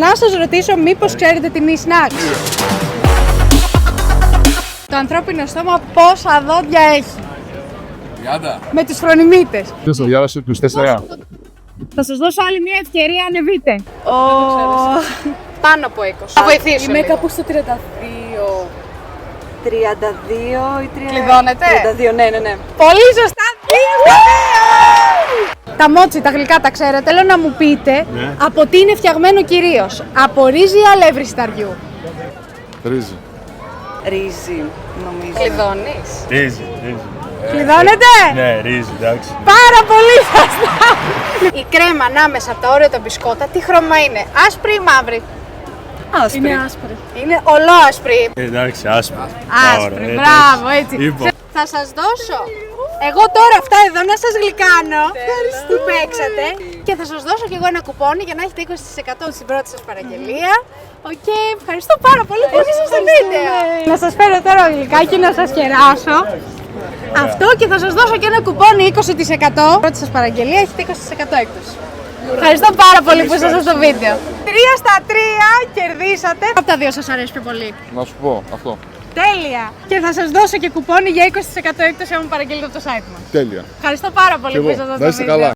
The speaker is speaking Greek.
Να σας ρωτήσω μήπως ξέρετε τι είναι η snacks. Το ανθρώπινο στόμα πόσα δόντια έχει? 30. Με τους φρονιμίτες. Ποιος το διάβασε, τους 4. Θα σας δώσω άλλη μια ευκαιρία, ανεβείτε. Πάνω από 20. Θα βοηθήσω. Είμαι λίγο. κάπου στο 32. 32 ή 30. Κλειδώνετε? 32, ναι. Πολύ σωστά. 2-2. Τα μότσι, τα γλυκά τα ξέρετε. Θέλω να μου πείτε από τι είναι φτιαγμένο κυρίως. Από ρύζι ή αλεύρι σταριού? Ρύζι. Ρύζι, νομίζω. Κλειδώνεις. Ρύζι. Κλειδώνετε? Ναι, ρύζι, εντάξει. Πάρα πολύ σωστά. Η κρέμα ανάμεσα από τα Όρεο τα μπισκότα, τι χρώμα είναι? Άσπρη ή μαύρη? Άσπρη. Είναι άσπρη. Είναι ολόασπρη. Εντάξει, άσπρο. Άσπρη, μπράβο, έτσι. Θα σας δώσω εγώ τώρα αυτά εδώ να σας γλυκάνω που παίξατε και θα σας δώσω και εγώ ένα κουπόνι για να έχετε 20% στην πρώτη σας παραγγελία. Οκ, ευχαριστώ πάρα πολύ που ήσασταν στο βίντεο. Να σας φέρω τώρα γλυκάκι να σας κεράσω. Αυτό και θα σας δώσω και ένα κουπόνι 20%. Πρώτη σας παραγγελία έχετε 20% έκπτωση. Ευχαριστώ πάρα πολύ που ήσασταν στο βίντεο. 3 στα 3 κερδίσατε. Από τα δύο σας αρέσει πιο πολύ? Να σου πω αυτό. Τέλεια! Και θα σας δώσω και κουπόνι για 20% έκπτωση άμα παραγγείλετε από το site μας. Τέλεια. Ευχαριστώ πάρα πολύ Και που εγώ. ήσασταν Να στο είστε βίντεο. καλά.